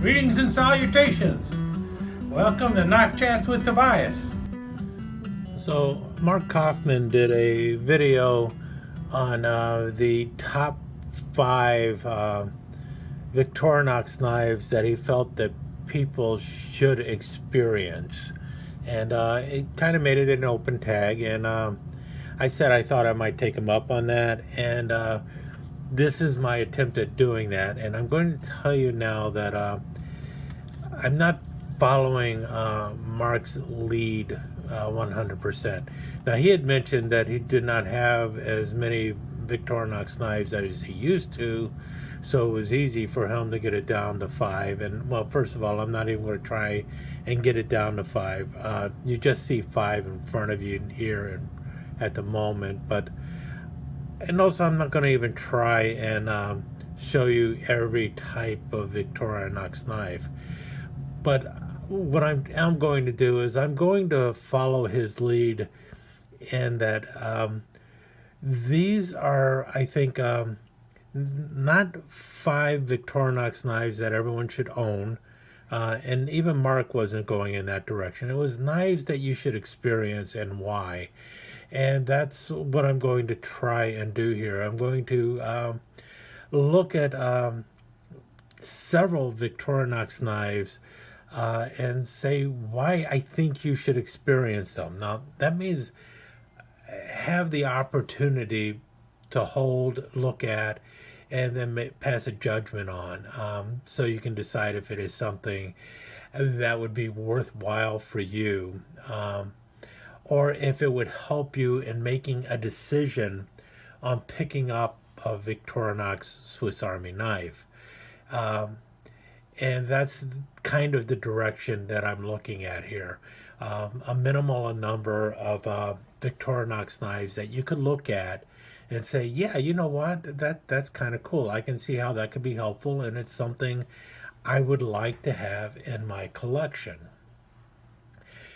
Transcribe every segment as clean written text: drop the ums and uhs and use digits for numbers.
Greetings and salutations. Welcome to Knife Chats with Tobias. So Mark Coffman did a video on the top 5 Victorinox knives that he felt that people should experience. And it kind of made it an open tag. And I said I thought I might take him up on that. And this is my attempt at doing that. And I'm going to tell you now that I'm not following Mark's lead 100%. Now, he had mentioned that he did not have as many Victorinox knives as he used to, so it was easy for him to get it down to 5. And, well, first of all, I'm not even going to try and get it down to 5. You just see 5 in front of you here at the moment. And also, I'm not going to even try and show you every type of Victorinox knife. But what I'm going to do is I'm going to follow his lead in that these are, I think, not 5 Victorinox knives that everyone should own. And even Mark wasn't going in that direction. It was knives that you should experience and why. And that's what I'm going to try and do here. I'm going to look at several Victorinox knives and say why I think you should experience them. Now, that means have the opportunity to hold, look at, and then pass a judgment on, so you can decide if it is something that would be worthwhile for you, or if it would help you in making a decision on picking up a Victorinox Swiss Army knife. And that's kind of the direction that I'm looking at here. A minimal number of Victorinox knives that you could look at and say, yeah, you know what, that's kind of cool. I can see how that could be helpful, and it's something I would like to have in my collection.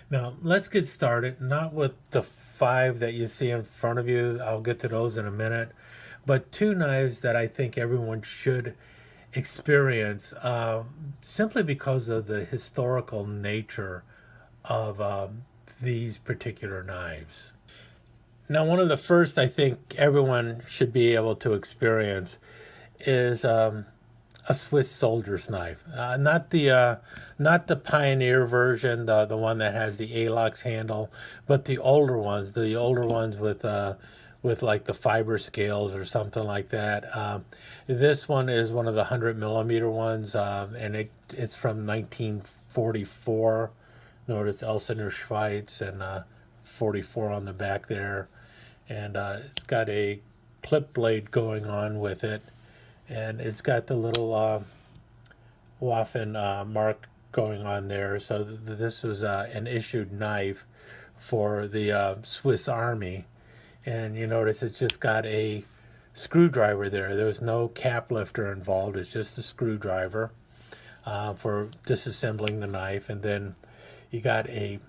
Now, let's get started, not with the 5 that you see in front of you. I'll get to those in a minute. But 2 knives that I think everyone should experience, simply because of the historical nature of these particular knives. Now, one of the first I think everyone should be able to experience is a Swiss soldier's knife. Not the Pioneer version, the one that has the Alox handle, but the older ones with like the fiber scales or something like that. This one is one of the 100mm ones, and it's from 1944. Notice Elsener Schweiz and 44 on the back there. And it's got a clip blade going on with it. And it's got the little Waffen mark going on there. So this was an issued knife for the Swiss Army. And you notice it's just got a screwdriver there. There's no cap lifter involved. It's just a screwdriver for disassembling the knife. And then you got a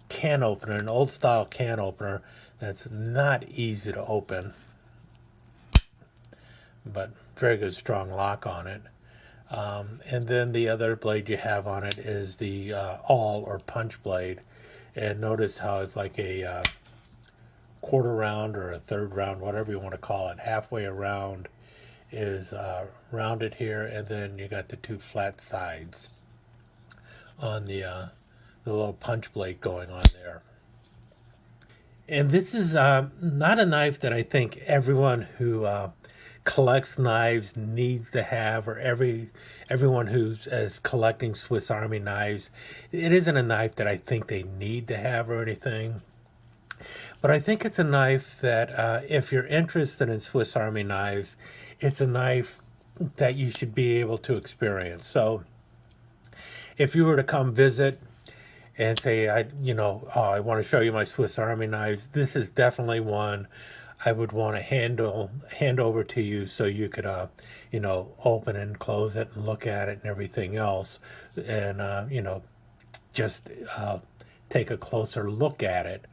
can opener, an old style can opener that's not easy to open, but very good strong lock on it. And then the other blade you have on it is the awl or punch blade. And notice how it's like a quarter round or a third round, whatever you want to call it. Halfway around is rounded here, and then you got the 2 flat sides on the little punch blade going on there. And this is not a knife that I think everyone who collects knives needs to have, or everyone who's collecting Swiss Army knives. It isn't a knife that I think they need to have or anything. But I think it's a knife that if you're interested in Swiss Army knives, it's a knife that you should be able to experience. So if you were to come visit and say, I want to show you my Swiss Army knives, this is definitely one I would want to hand over to you so you could, open and close it and look at it and everything else, and just take a closer look at it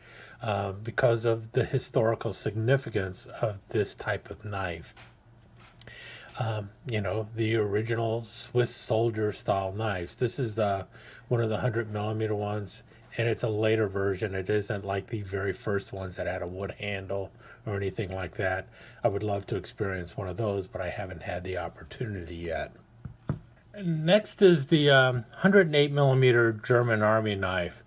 because of the historical significance of this type of knife. you know, the original Swiss soldier style knives. This is one of the 100 millimeter ones, and it's a later version. It isn't like the very first ones that had a wood handle or anything like that. I would love to experience one of those, but I haven't had the opportunity yet. Next is the 108 millimeter German Army knife.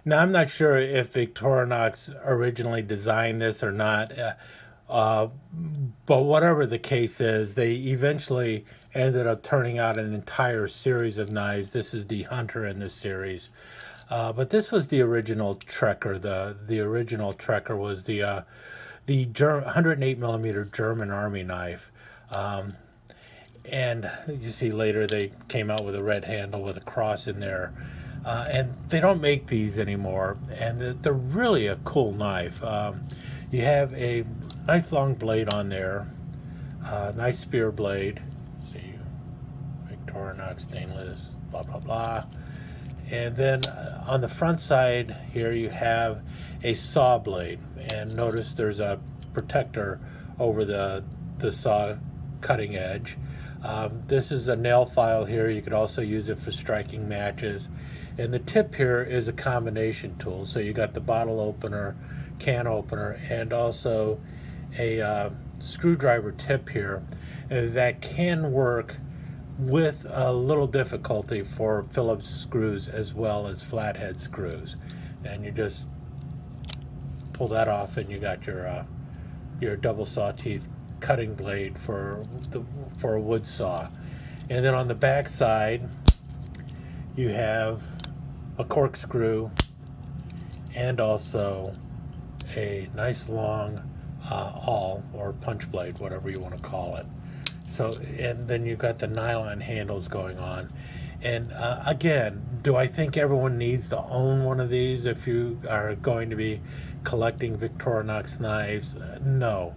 Now, I'm not sure if Victorinox originally designed this or not, but whatever the case is, they eventually ended up turning out an entire series of knives. This is the Hunter in this series. But this was the original Trekker. The original Trekker was the 108 millimeter German Army knife. And you see later they came out with a red handle with a cross in there. And they don't make these anymore, and they're really a cool knife. You have a nice long blade on there, nice spear blade. See, Victorinox stainless, blah blah blah. And then on the front side here you have a saw blade, and notice there's a protector over the saw cutting edge. This is a nail file here. You could also use it for striking matches. And the tip here is a combination tool. So you got the bottle opener, can opener, and also a screwdriver tip here that can work with a little difficulty for Phillips screws as well as flathead screws. And you just pull that off, and you got your double saw teeth cutting blade for a wood saw. And then on the back side, you have a corkscrew and also a nice long awl or punch blade, whatever you want to call it. So, and then you've got the nylon handles going on. And again, do I think everyone needs to own one of these if you are going to be collecting Victorinox knives? No.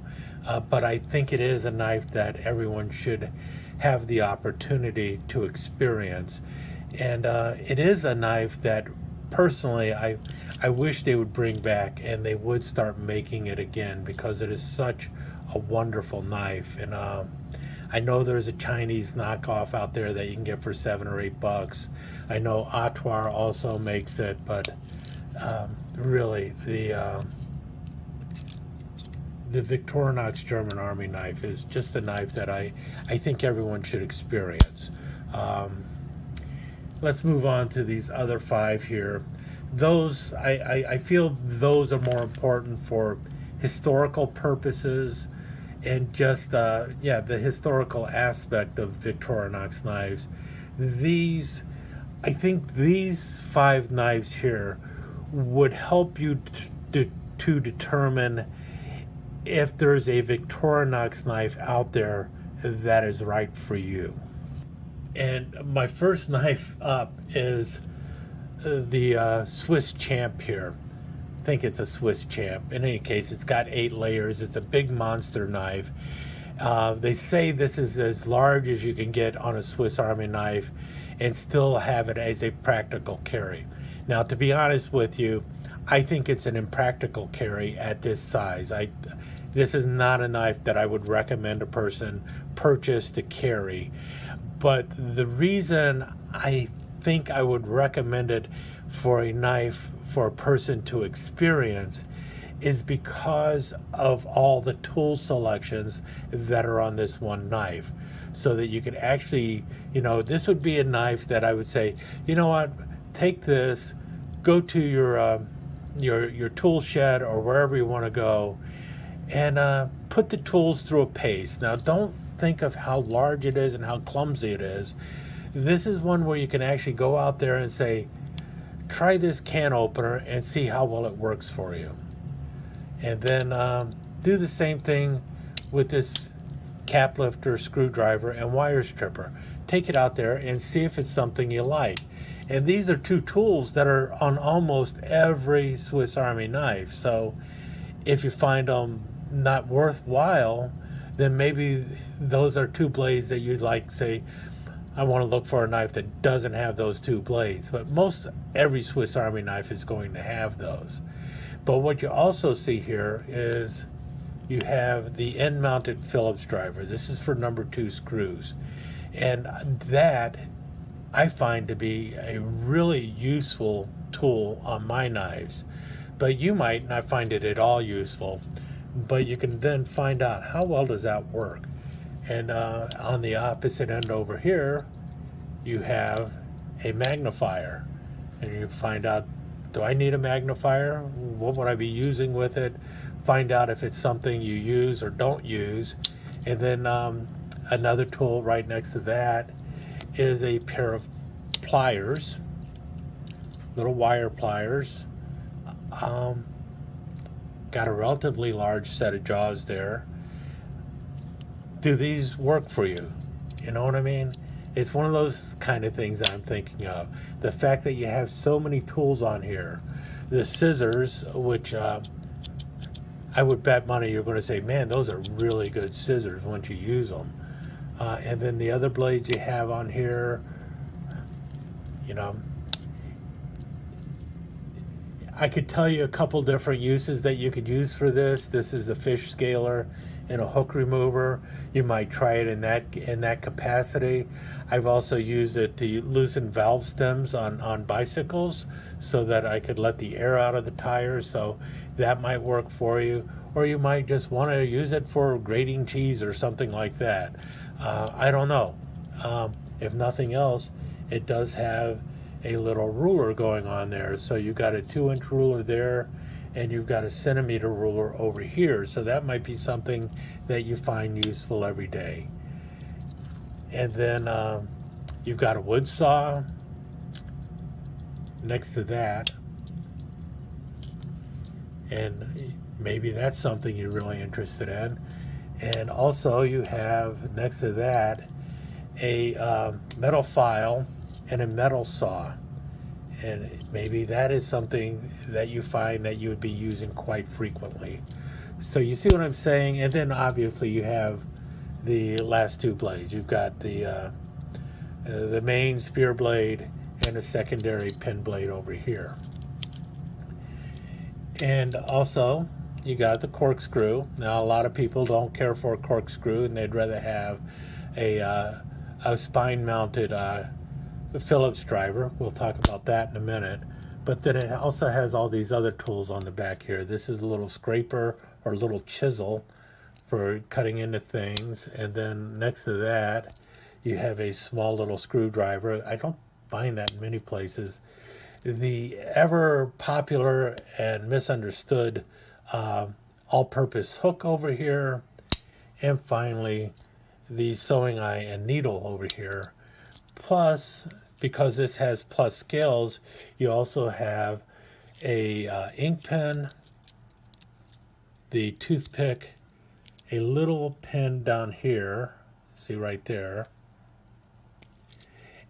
But I think it is a knife that everyone should have the opportunity to experience. And it is a knife that personally I wish they would bring back, and they would start making it again, because it is such a wonderful knife. And I know there's a Chinese knockoff out there that you can get for $7 or $8. I know Atoir also makes it, but really the Victorinox German Army knife is just a knife that I think everyone should experience. Let's move on to these other 5 here. Those, I feel those are more important for historical purposes, and just the historical aspect of Victorinox knives. I think these 5 knives here would help you to determine if there's a Victorinox knife out there that is right for you. And my first knife up is the Swiss Champ here. I think it's a Swiss Champ. In any case, it's got 8 layers. It's a big monster knife. They say this is as large as you can get on a Swiss Army knife and still have it as a practical carry. Now, to be honest with you, I think it's an impractical carry at this size. This is not a knife that I would recommend a person purchase to carry. But the reason I think I would recommend it for a knife for a person to experience is because of all the tool selections that are on this one knife. So that you can actually, this would be a knife that I would say, you know what, take this, go to your tool shed or wherever you want to go, and put the tools through a pace. Now, don't think of how large it is and how clumsy it is. This is one where you can actually go out there and say, try this can opener and see how well it works for you. And then do the same thing with this cap lifter, screwdriver, and wire stripper. Take it out there and see if it's something you like. And these are 2 tools that are on almost every Swiss Army knife. So if you find them not worthwhile, then maybe those are 2 blades that you'd like. Say, I want to look for a knife that doesn't have those 2 blades. But every Swiss Army knife is going to have those. But what you also see here is you have the end-mounted Phillips driver. This is for number 2 screws. And that I find to be a really useful tool on my knives. But you might not find it at all useful. But you can then find out how well does that work. And on the opposite end over here, you have a magnifier. And you find out, do I need a magnifier? What would I be using with it? Find out if it's something you use or don't use. And then another tool right next to that is a pair of pliers, little wire pliers. Got a relatively large set of jaws there. Do these work for you? You know what I mean? It's one of those kind of things I'm thinking of. The fact that you have so many tools on here. The scissors, which I would bet money you're going to say, man, those are really good scissors once you use them. And then the other blades you have on here, you know, I could tell you a couple different uses that you could use for this. This is a fish scaler and a hook remover. You might try it in that capacity. I've also used it to loosen valve stems on bicycles so that I could let the air out of the tires. So that might work for you. Or you might just want to use it for grating cheese or something like that. I don't know. If nothing else, it does have a little ruler going on there. So you've got a 2-inch ruler there, and you've got a centimeter ruler over here. So that might be something that you find useful every day. And then you've got a wood saw next to that. And maybe that's something you're really interested in. And also you have next to that a metal file and a metal saw. And maybe that is something that you find that you would be using quite frequently. So you see what I'm saying? And then obviously you have the last 2 blades. You've got the main spear blade and a secondary pin blade over here. And also you got the corkscrew. Now a lot of people don't care for a corkscrew, and they'd rather have a spine mounted Phillips driver. We'll talk about that in a minute. But then it also has all these other tools on the back here. This is a little scraper or little chisel for cutting into things. And then next to that, you have a small little screwdriver. I don't find that in many places. The ever popular and misunderstood all-purpose hook over here. And finally, the sewing eye and needle over here. Plus, because this has plus scales, you also have a ink pen, the toothpick, a little pen down here, see right there,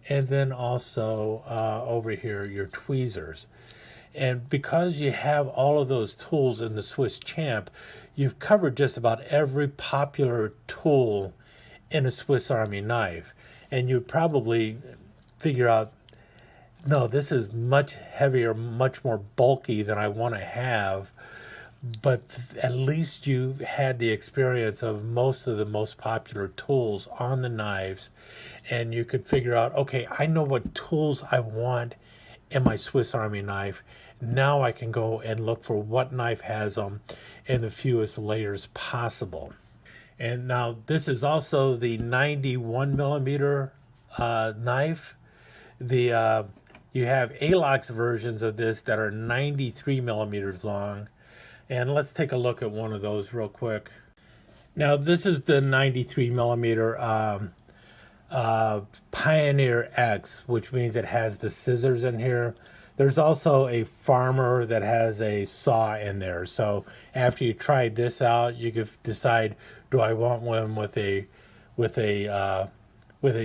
and then also over here your tweezers. And because you have all of those tools in the Swiss Champ, you've covered just about every popular tool in a Swiss Army knife. And you probably figure out, no, this is much heavier, much more bulky than I want to have. But at least you've had the experience of most of the most popular tools on the knives. And you could figure out, okay, I know what tools I want in my Swiss Army knife. Now I can go and look for what knife has them in the fewest layers possible. And now this is also the 91 millimeter knife. You have Alox versions of this that are 93 millimeters long. And let's take a look at one of those real quick. Now this is the 93 millimeter Pioneer X, which means it has the scissors in here. There's also a Farmer that has a saw in there. So after you tried this out, you could decide, do I want one with a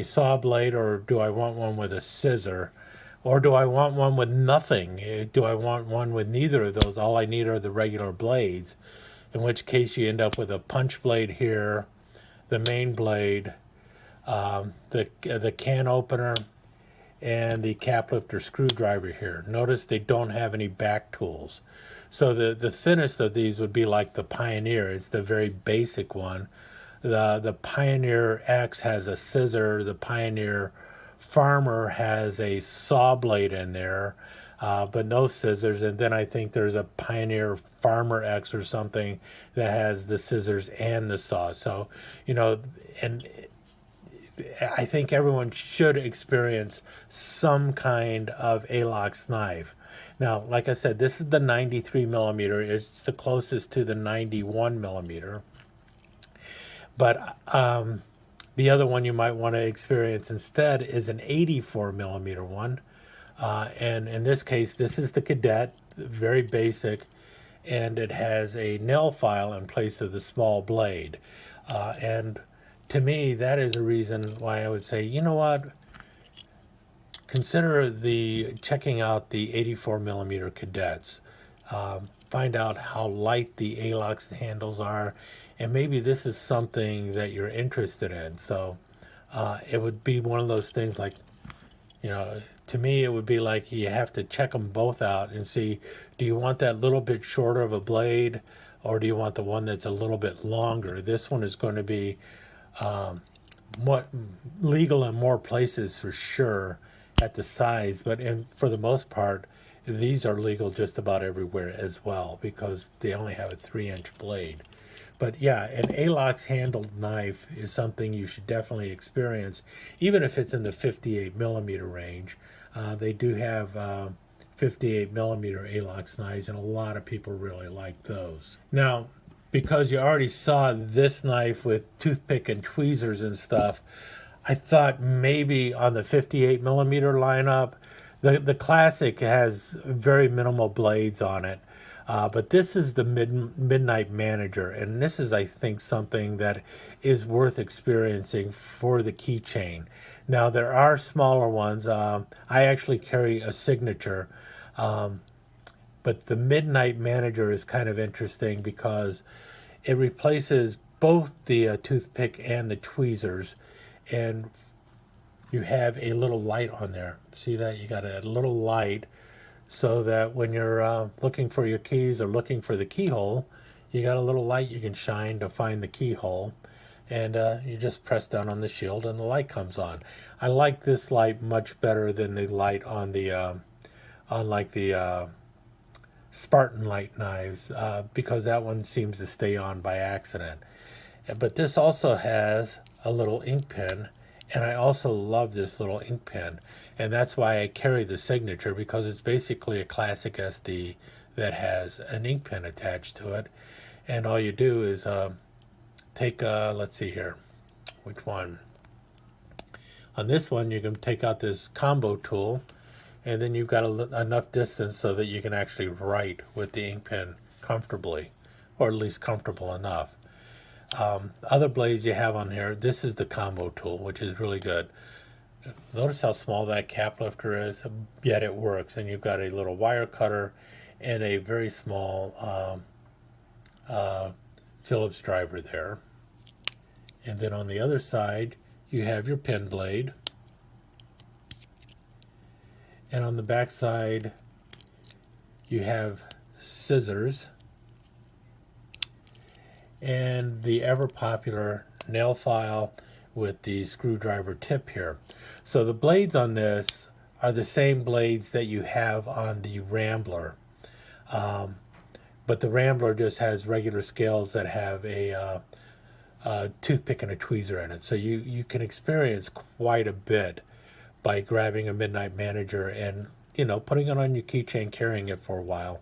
saw blade, or do I want one with a scissor, or do I want one with nothing? Do I want one with neither of those? All I need are the regular blades, in which case you end up with a punch blade here, the main blade, the can opener, and the cap lifter screwdriver here. Notice they don't have any back tools. So the thinnest of these would be like the Pioneer. It's the very basic one. The Pioneer X has a scissor. The Pioneer Farmer has a saw blade in there, but no scissors. And then I think there's a Pioneer Farmer X or something that has the scissors and the saw. So, you know, and I think everyone should experience some kind of Alox knife. Now, like I said, this is the 93 millimeter. It's the closest to the 91 millimeter. But the other one you might want to experience instead is an 84 millimeter one. And in this case, this is the Cadet, very basic, and it has a nail file in place of the small blade. And to me, that is a reason why I would say, you know what, consider checking out the 84 millimeter Cadets. Find out how light the Alox handles are, and maybe this is something that you're interested in. So it would be one of those things like, you know, to me it would be like you have to check them both out and see, do you want that little bit shorter of a blade, or do you want the one that's a little bit longer? This one is going to be more legal in more places for sure at the size, but for the most part, these are legal just about everywhere as well because they only have a 3-inch blade. But yeah, an Alox handled knife is something you should definitely experience, even if it's in the 58 millimeter range. They do have 58 millimeter Alox knives, and a lot of people really like those. Now, because you already saw this knife with toothpick and tweezers and stuff, I thought maybe on the 58 millimeter lineup, the Classic has very minimal blades on it. But this is the Midnight Manager, and this is, I think, something that is worth experiencing for the keychain. Now, there are smaller ones. I actually carry a Signature, but the Midnight Manager is kind of interesting because it replaces both the toothpick and the tweezers, and you have a little light on there. See that? You got a little light so that when you're looking for your keys or looking for the keyhole, you got a little light you can shine to find the keyhole, and you just press down on the shield and the light comes on. I like this light much better than the light on the Spartan light knives because that one seems to stay on by accident. But this also has a little ink pen, and I also love this little ink pen, and that's why I carry the Signature, because it's basically a classic SD that has an ink pen attached to it. And all you do is take let's see here, which one? On this one you can take out this combo tool, and then you've got enough distance so that you can actually write with the ink pen comfortably, or at least comfortable enough. Other blades you have on here, this is the combo tool, which is really good. Notice how small that cap lifter is, yet it works. And you've got a little wire cutter and a very small Phillips driver there. And then on the other side, you have your pen blade. And on the back side, you have scissors and the ever popular nail file with the screwdriver tip here. So the blades on this are the same blades that you have on the Rambler, but the Rambler just has regular scales that have a toothpick and a tweezer in it. So you can experience quite a bit by grabbing a Midnight Manager and, you know, putting it on your keychain, carrying it for a while.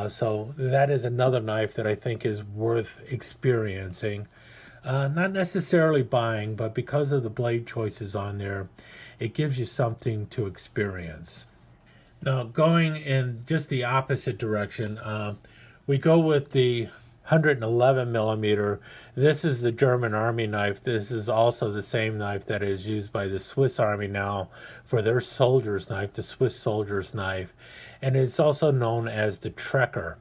So that is another knife that I think is worth experiencing. Not necessarily buying, but because of the blade choices on there, it gives you something to experience. Now, going in just the opposite direction, we go with the 111 millimeter. This is the German Army knife. This is also the same knife that is used by the Swiss Army now for their soldier's knife, the Swiss soldier's knife. And it's also known as the Trekker.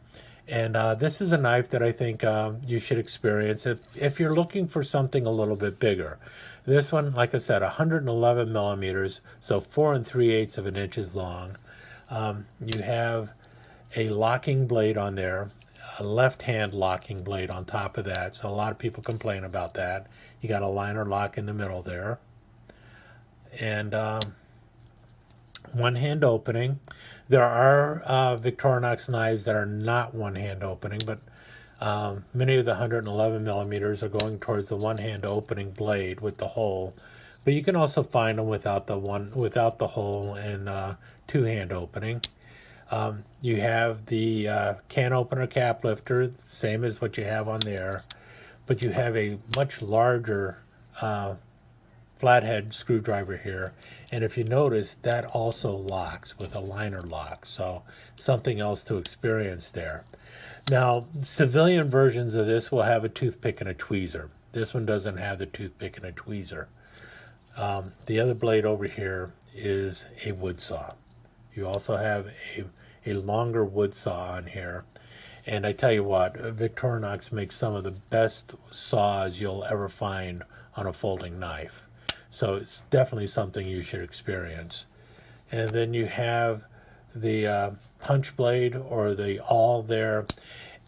And this is a knife that I think you should experience if you're looking for something a little bit bigger. This one, like I said, 111 millimeters, so 4 3/8 of an inch long. You have a locking blade on there, a left-hand locking blade on top of that. So a lot of people complain about that. You got a liner lock in the middle there. And one-hand opening. There are Victorinox knives that are not one-hand opening, but many of the 111 millimeters are going towards the one-hand opening blade with the hole. But you can also find them without the hole and two-hand opening. You have the can opener cap lifter, same as what you have on there, but you have a much larger flathead screwdriver here, and if you notice, that also locks with a liner lock, so something else to experience there. Now, civilian versions of this will have a toothpick and a tweezer. This one doesn't have the toothpick and a tweezer. The other blade over here is a wood saw. You also have a longer wood saw on here. And I tell you what, Victorinox makes some of the best saws you'll ever find on a folding knife. So it's definitely something you should experience. And then you have the punch blade or the awl there.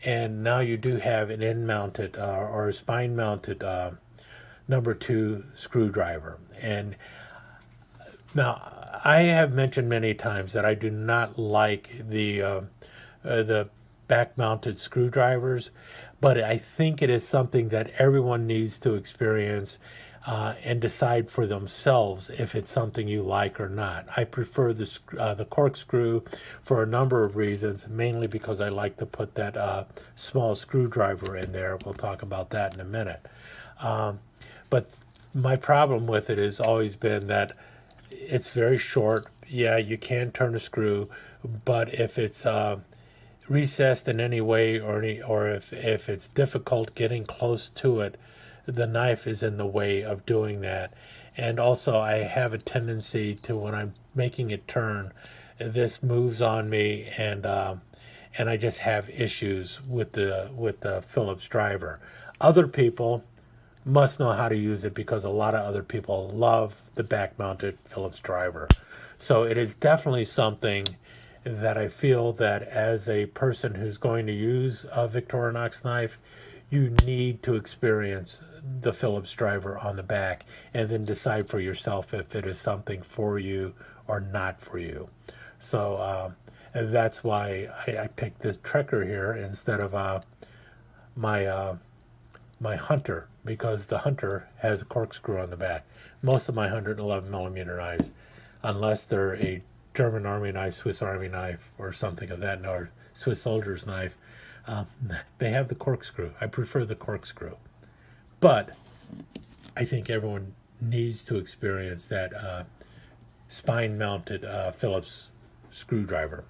And now you do have an end-mounted or a spine-mounted number 2 screwdriver. And now I have mentioned many times that I do not like the back-mounted screwdrivers, but I think it is something that everyone needs to experience and decide for themselves if it's something you like or not. I prefer the corkscrew for a number of reasons, mainly because I like to put that small screwdriver in there. We'll talk about that in a minute. But my problem with it has always been that it's very short. Yeah, you can turn a screw, but if it's recessed in any way or if it's difficult getting close to it, the knife is in the way of doing that. And also I have a tendency to, when I'm making it turn, this moves on me, and I just have issues with the Phillips driver. Other people must know how to use it because a lot of other people love the back-mounted Phillips driver. So it is definitely something that I feel that as a person who's going to use a Victorinox knife, you need to experience the Phillips driver on the back and then decide for yourself if it is something for you or not for you. So and that's why I picked this Trekker here instead of my Hunter, because the Hunter has a corkscrew on the back. Most of my 111 millimeter knives, unless they're a German Army knife, Swiss Army knife, or something of that, or Swiss soldier's knife, they have the corkscrew. I prefer the corkscrew. But I think everyone needs to experience that spine-mounted Phillips screwdriver.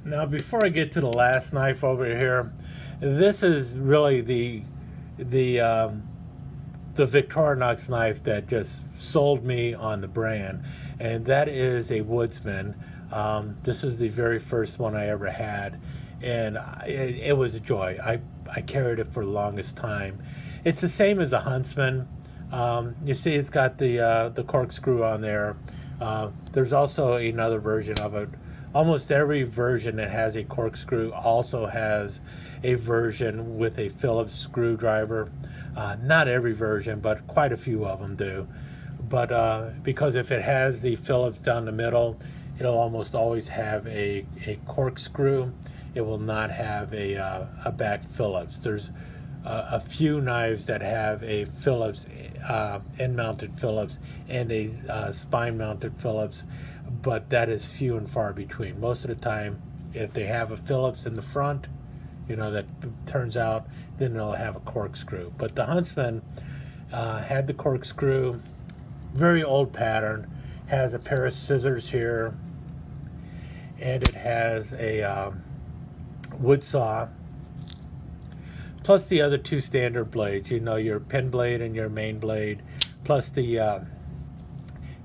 Now, before I get to the last knife over here, this is really the Victorinox knife that just sold me on the brand, and that is a Woodsman. This is the very first one I ever had, and it was a joy. I carried it for the longest time. It's the same as a Huntsman. You see it's got the corkscrew on there. There's also another version of it. Almost every version that has a corkscrew also has a version with a Phillips screwdriver. Not every version, but quite a few of them do. But because if it has the Phillips down the middle, it'll almost always have a corkscrew. It will not have a back Phillips. There's a few knives that have a Phillips, end-mounted Phillips, and a spine-mounted Phillips, but that is few and far between. Most of the time, if they have a Phillips in the front, that turns out, then they'll have a corkscrew. But the Huntsman had the corkscrew, very old pattern, has a pair of scissors here, and it has a wood saw, plus the other two standard blades, your pin blade and your main blade, plus the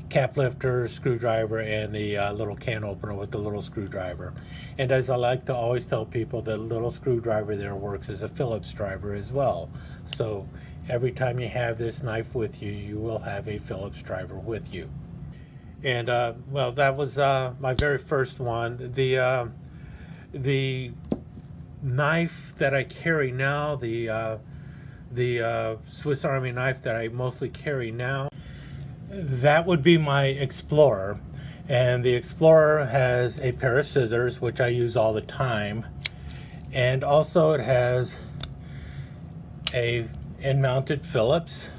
cap lifter, screwdriver, and the little can opener with the little screwdriver. And as I like to always tell people, the little screwdriver there works as a Phillips driver as well. So every time you have this knife with you, you will have a Phillips driver with you. And well, that was my very first one. the knife that I carry now, the Swiss Army knife that I mostly carry now, that would be my Explorer. And the Explorer has a pair of scissors, which I use all the time, and also it has a end-mounted Phillips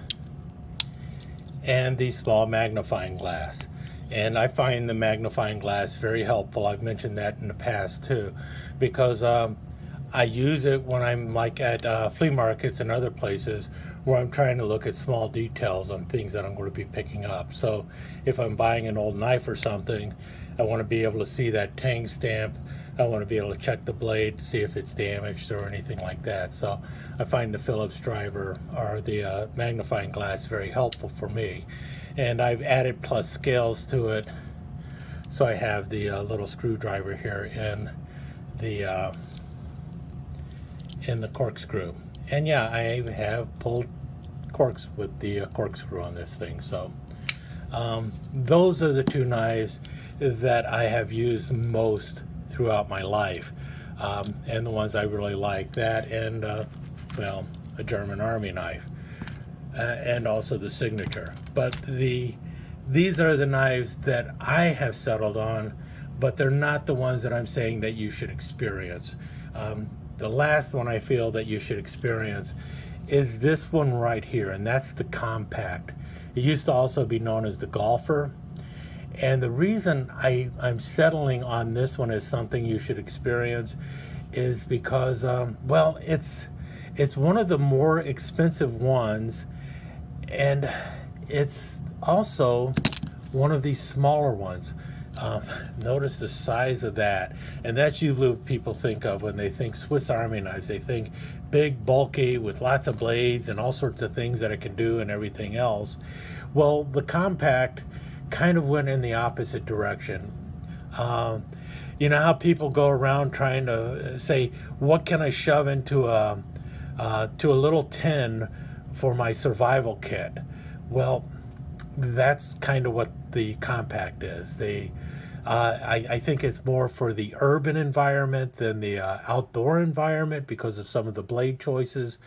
and the small magnifying glass. And I find the magnifying glass very helpful. I've mentioned that in the past too, because I use it when I'm like at flea markets and other places where I'm trying to look at small details on things that I'm going to be picking up. So if I'm buying an old knife or something, I want to be able to see that tang stamp. I want to be able to check the blade, see if it's damaged or anything like that. So I find the Phillips driver or the magnifying glass very helpful for me. And I've added plus scales to it. So I have the little screwdriver here in the corkscrew. And yeah, I have pulled corks with the corkscrew on this thing. So those are the two knives that I have used most throughout my life, and the ones I really like. That and well, a German Army knife, and also the Signature. But these are the knives that I have settled on, but they're not the ones that I'm saying that you should experience. The last one I feel that you should experience is this one right here, and that's the Compact. It used to also be known as the Golfer. And the reason I'm settling on this one as something you should experience is because, well, it's one of the more expensive ones, and it's also one of these smaller ones. Notice the size of that, and that's usually what people think of when they think Swiss Army knives. They think big, bulky, with lots of blades and all sorts of things that it can do and everything else. Well, the Compact kind of went in the opposite direction. You know how people go around trying to say, what can I shove into a little tin for my survival kit? Well, that's kind of what the Compact is. I think it's more for the urban environment than the outdoor environment because of some of the blade choices.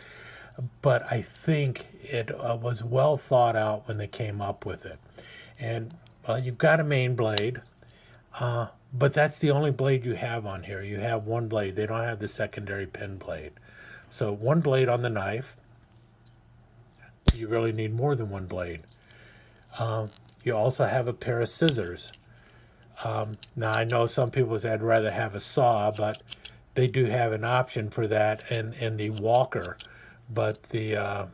But I think it was well thought out when they came up with it. And well, you've got a main blade, but that's the only blade you have on here. You have one blade. They don't have the secondary pin blade. So one blade on the knife. You really need more than one blade. You also have a pair of scissors. Now I know some people say I'd rather have a saw, but they do have an option for that in the Walker. But the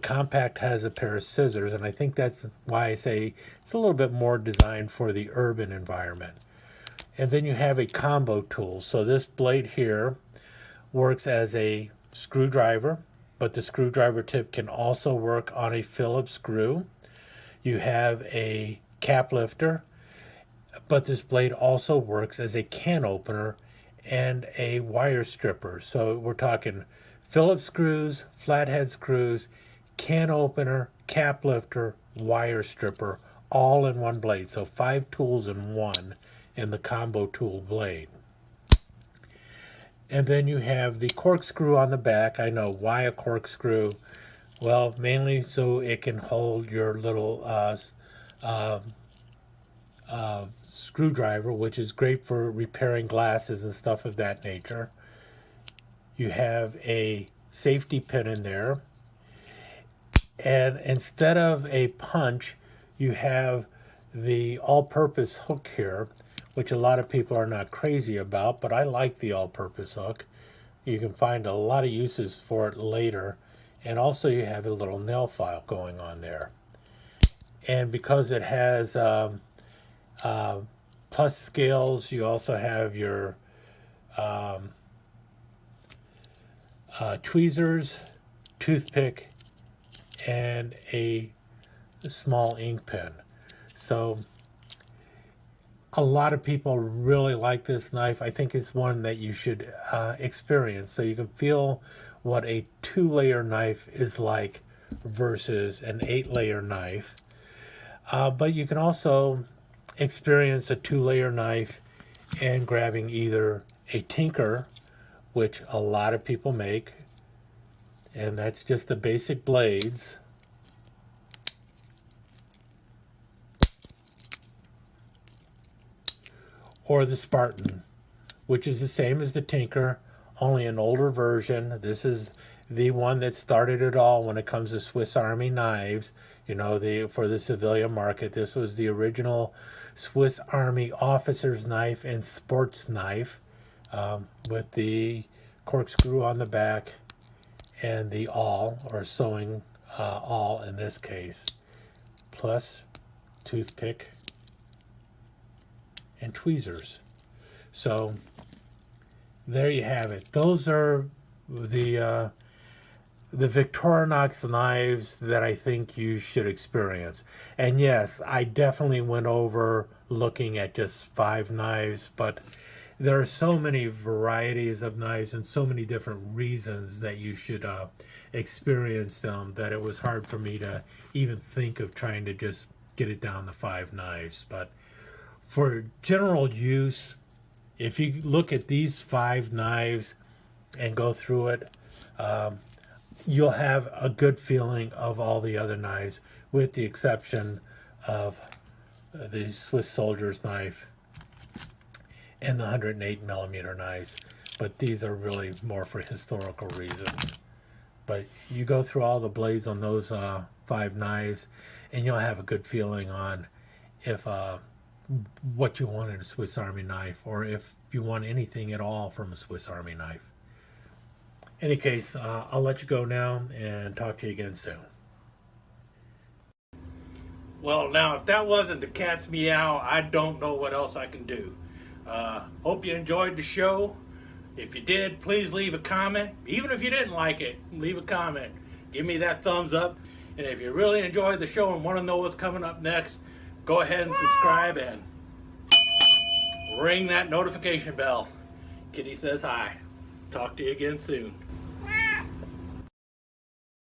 Compact has a pair of scissors, and I think that's why I say it's a little bit more designed for the urban environment. And then you have a combo tool. So this blade here works as a screwdriver, but the screwdriver tip can also work on a Phillips screw. You have a cap lifter, but this blade also works as a can opener and a wire stripper. So we're talking Phillips screws, flathead screws, can opener, cap lifter, wire stripper, all in one blade. So 5 tools in one in the combo tool blade. And then you have the corkscrew on the back. I know, why a corkscrew? Well, mainly so it can hold your little screwdriver, which is great for repairing glasses and stuff of that nature. You have a safety pin in there. And instead of a punch, you have the all-purpose hook here, which a lot of people are not crazy about, but I like the all-purpose hook. You can find a lot of uses for it later. And also you have a little nail file going on there. And because it has plus scales, you also have your tweezers, toothpick, and a small ink pen. So a lot of people really like this knife. I think it's one that you should experience so you can feel what a 2-layer knife is like versus an 8-layer knife. But you can also experience a 2-layer knife and grabbing either a tinker, which a lot of people make, and that's just the basic blades, or the Spartan, which is the same as the tinker, only an older version. This is the one that started it all when it comes to Swiss Army knives. You know, for the civilian market, this was the original Swiss Army officer's knife and sports knife, with the corkscrew on the back and the awl, or sewing awl in this case, plus toothpick and tweezers. So there you have it. Those are the Victorinox knives that I think you should experience. And yes, I definitely went over looking at just 5 knives, but there are so many varieties of knives and so many different reasons that you should experience them that it was hard for me to even think of trying to just get it down to 5 knives. But for general use, if you look at these 5 knives and go through it, you'll have a good feeling of all the other knives, with the exception of the Swiss soldier's knife and the 108 millimeter knives. But these are really more for historical reasons. But you go through all the blades on those 5 knives, and you'll have a good feeling on if what you want in a Swiss Army knife, or if you want anything at all from a Swiss Army knife. In any case, I'll let you go now and talk to you again soon. Well, now, if that wasn't the cat's meow, I don't know what else I can do. Hope you enjoyed the show. If you did, please leave a comment. Even if you didn't like it, leave a comment. Give me that thumbs up. And if you really enjoyed the show and want to know what's coming up next, go ahead and subscribe and ring that notification bell. Kitty says hi. Talk to you again soon.